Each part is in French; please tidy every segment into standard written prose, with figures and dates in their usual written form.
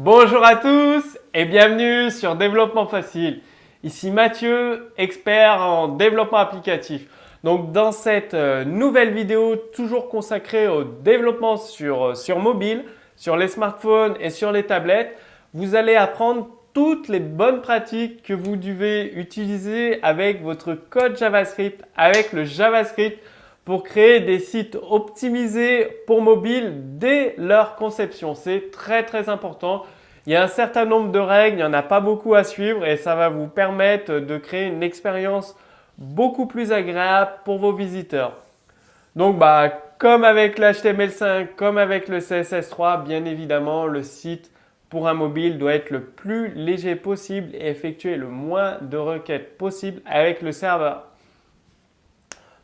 Bonjour à tous et bienvenue sur Développement Facile. Ici Mathieu, expert en développement applicatif. Donc dans cette nouvelle vidéo toujours consacrée au développement sur mobile, sur les smartphones et sur les tablettes, vous allez apprendre toutes les bonnes pratiques que vous devez utiliser avec votre code JavaScript, avec le JavaScript pour créer des sites optimisés pour mobile dès leur conception. C'est très important. Il y a un certain nombre de règles, il n'y en a pas beaucoup à suivre et ça va vous permettre de créer une expérience beaucoup plus agréable pour vos visiteurs. Donc, comme avec l'HTML5, comme avec le CSS3, bien évidemment, le site pour un mobile doit être le plus léger possible et effectuer le moins de requêtes possible avec le serveur.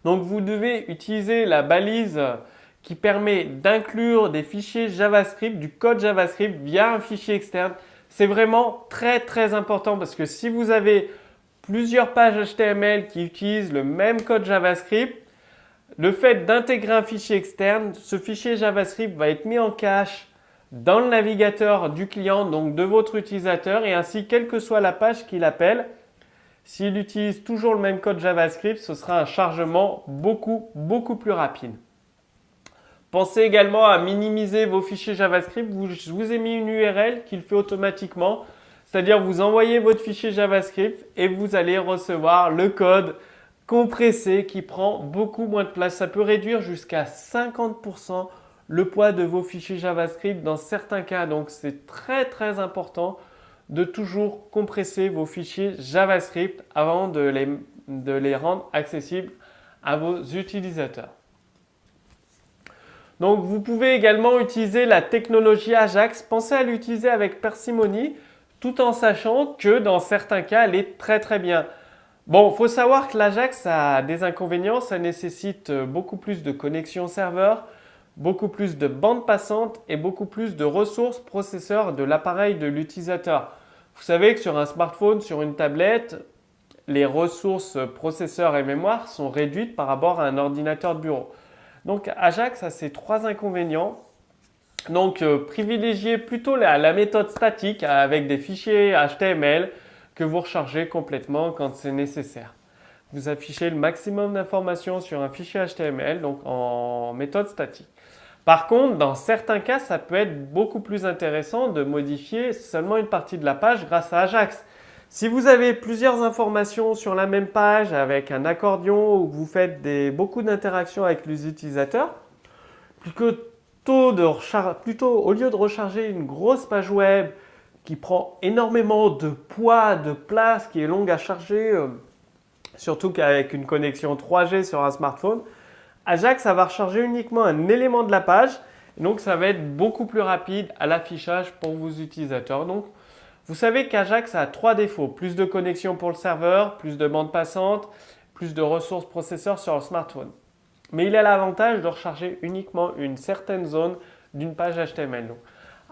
Donc, vous devez utiliser la balise qui permet d'inclure des fichiers JavaScript, du code JavaScript via un fichier externe. C'est vraiment très important parce que si vous avez plusieurs pages HTML qui utilisent le même code JavaScript, le fait d'intégrer un fichier externe, ce fichier JavaScript va être mis en cache dans le navigateur du client, donc de votre utilisateur, et ainsi, quelle que soit la page qu'il appelle, s'il utilise toujours le même code JavaScript, ce sera un chargement beaucoup plus rapide. Pensez également à minimiser vos fichiers JavaScript. Je vous ai mis une URL qui le fait automatiquement. C'est-à-dire vous envoyez votre fichier JavaScript et vous allez recevoir le code compressé qui prend beaucoup moins de place. Ça peut réduire jusqu'à 50% le poids de vos fichiers JavaScript dans certains cas. Donc c'est très important de toujours compresser vos fichiers JavaScript avant de les rendre accessibles à vos utilisateurs. Donc, vous pouvez également utiliser la technologie Ajax. Pensez à l'utiliser avec parcimonie, tout en sachant que dans certains cas, elle est très bien. Bon, il faut savoir que l'Ajax a des inconvénients. Ça nécessite beaucoup plus de connexion serveur, beaucoup plus de bande passante et beaucoup plus de ressources processeurs de l'appareil de l'utilisateur. Vous savez que sur un smartphone, sur une tablette, les ressources processeurs et mémoire sont réduites par rapport à un ordinateur de bureau. Donc Ajax a ces trois inconvénients. Donc privilégiez plutôt la méthode statique avec des fichiers HTML que vous rechargez complètement quand c'est nécessaire. Vous affichez le maximum d'informations sur un fichier HTML, donc en méthode statique. Par contre, dans certains cas, ça peut être beaucoup plus intéressant de modifier seulement une partie de la page grâce à Ajax. Si vous avez plusieurs informations sur la même page avec un accordion ou que vous faites beaucoup d'interactions avec les utilisateurs, plutôt au lieu de recharger une grosse page web qui prend énormément de poids, de place, qui est longue à charger, surtout qu'avec une connexion 3G sur un smartphone, Ajax, ça va recharger uniquement un élément de la page, et donc ça va être beaucoup plus rapide à l'affichage pour vos utilisateurs. Donc, vous savez qu'Ajax a trois défauts. Plus de connexion pour le serveur, plus de bande passante, plus de ressources processeurs sur le smartphone. Mais il a l'avantage de recharger uniquement une certaine zone d'une page HTML. Donc,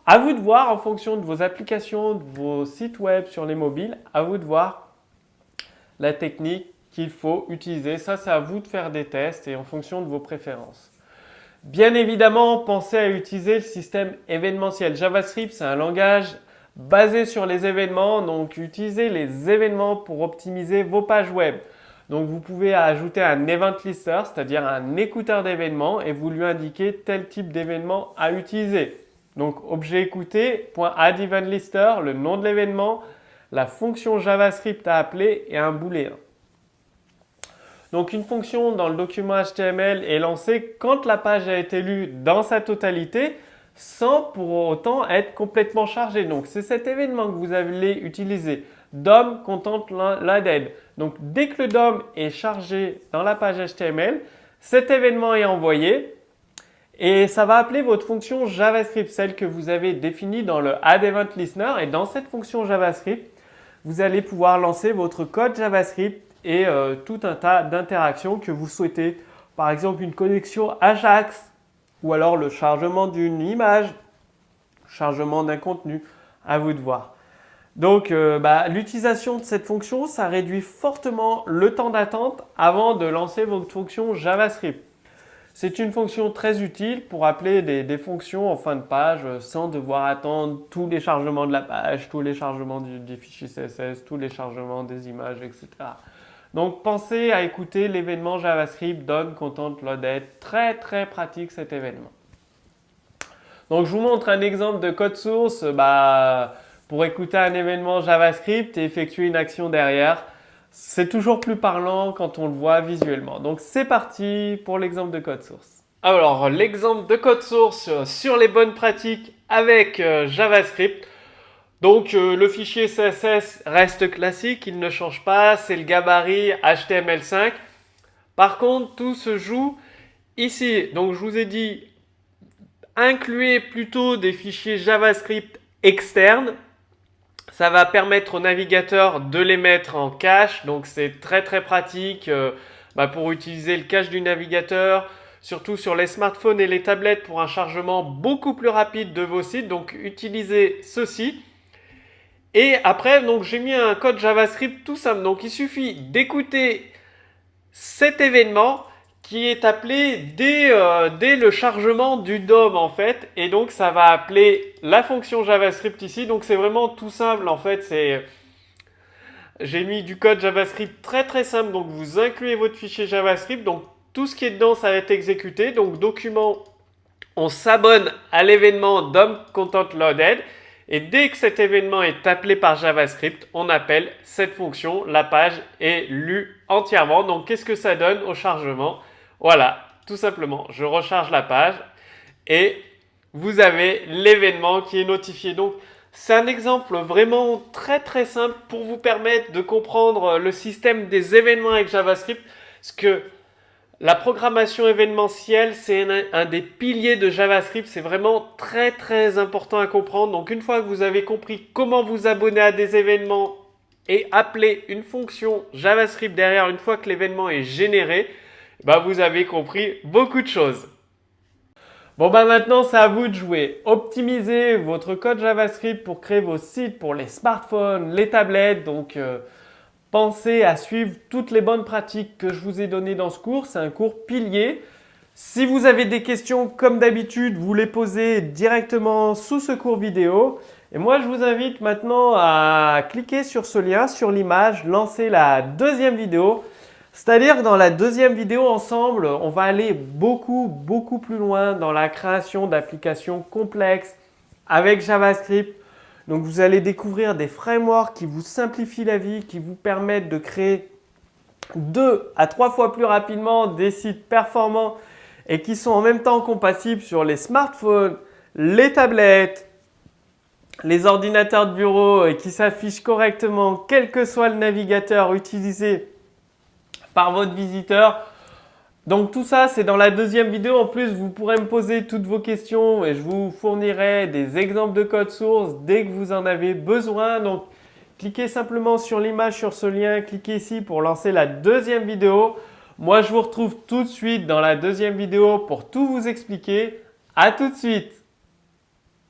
à vous de voir en fonction de vos applications, de vos sites web sur les mobiles, à vous de voir la technique qu'il faut utiliser. Ça, c'est à vous de faire des tests et en fonction de vos préférences. Bien évidemment, pensez à utiliser le système événementiel. JavaScript, c'est un langage basé sur les événements, donc utilisez les événements pour optimiser vos pages web. Donc vous pouvez ajouter un event lister, c'est-à-dire un écouteur d'événements et vous lui indiquez tel type d'événement à utiliser. Donc objet écouté, .addEventLister, le nom de l'événement, la fonction JavaScript à appeler et un booléen. Donc une fonction dans le document HTML est lancée quand la page a été lue dans sa totalité, sans pour autant être complètement chargé. Donc c'est cet événement que vous allez utiliser. DOM content loaded. Donc dès que le DOM est chargé dans la page HTML, cet événement est envoyé et ça va appeler votre fonction JavaScript, celle que vous avez définie dans le addEventListener. Et dans cette fonction JavaScript, vous allez pouvoir lancer votre code JavaScript et tout un tas d'interactions que vous souhaitez. Par exemple une connexion Ajax, ou alors le chargement d'une image, chargement d'un contenu, à vous de voir. Donc l'utilisation de cette fonction, ça réduit fortement le temps d'attente avant de lancer votre fonction JavaScript. C'est une fonction très utile pour appeler des fonctions en fin de page sans devoir attendre tous les chargements de la page, tous les chargements du fichier CSS, tous les chargements des images, etc. Donc pensez à écouter l'événement JavaScript done content loaded. Très très pratique cet événement. Donc je vous montre un exemple de code source pour écouter un événement JavaScript et effectuer une action derrière. C'est toujours plus parlant quand on le voit visuellement. Donc c'est parti pour l'exemple de code source. Alors l'exemple de code source sur les bonnes pratiques avec JavaScript. Donc le fichier CSS reste classique, il ne change pas, c'est le gabarit HTML5. Par contre, tout se joue ici. Donc je vous ai dit, incluez plutôt des fichiers JavaScript externes. Ça va permettre au navigateur de les mettre en cache, donc c'est très très pratique pour utiliser le cache du navigateur, surtout sur les smartphones et les tablettes pour un chargement beaucoup plus rapide de vos sites, donc utilisez ceci. Et après, donc j'ai mis un code JavaScript tout simple, donc il suffit d'écouter cet événement qui est appelé dès le chargement du DOM en fait, et donc ça va appeler la fonction JavaScript ici. Donc c'est vraiment tout simple en fait. J'ai mis du code JavaScript très très simple. Donc vous incluez votre fichier JavaScript, donc tout ce qui est dedans ça va être exécuté. Donc document, on s'abonne à l'événement DOM content loaded. Et dès que cet événement est appelé par JavaScript, on appelle cette fonction, la page est lue entièrement. Donc qu'est-ce que ça donne au chargement? Voilà, tout simplement, je recharge la page et vous avez l'événement qui est notifié. Donc c'est un exemple vraiment très très simple pour vous permettre de comprendre le système des événements avec JavaScript. Parce que la programmation événementielle, c'est un des piliers de JavaScript. C'est vraiment très très important à comprendre. Donc une fois que vous avez compris comment vous abonner à des événements et appeler une fonction JavaScript derrière une fois que l'événement est généré, vous avez compris beaucoup de choses. Bon maintenant c'est à vous de jouer. Optimisez votre code JavaScript pour créer vos sites pour les smartphones, les tablettes. Donc pensez à suivre toutes les bonnes pratiques que je vous ai données dans ce cours. C'est un cours pilier. Si vous avez des questions, comme d'habitude, vous les posez directement sous ce cours vidéo. Et moi, je vous invite maintenant à cliquer sur ce lien, sur l'image, lancer la deuxième vidéo. C'est-à-dire que dans la deuxième vidéo ensemble, on va aller beaucoup plus loin dans la création d'applications complexes avec JavaScript. Donc vous allez découvrir des frameworks qui vous simplifient la vie, qui vous permettent de créer 2 à 3 fois plus rapidement des sites performants et qui sont en même temps compatibles sur les smartphones, les tablettes, les ordinateurs de bureau et qui s'affichent correctement quel que soit le navigateur utilisé par votre visiteur. Donc tout ça, c'est dans la deuxième vidéo. En plus, vous pourrez me poser toutes vos questions et je vous fournirai des exemples de code source dès que vous en avez besoin. Donc, cliquez simplement sur l'image, sur ce lien, cliquez ici pour lancer la deuxième vidéo. Moi, je vous retrouve tout de suite dans la deuxième vidéo pour tout vous expliquer. À tout de suite!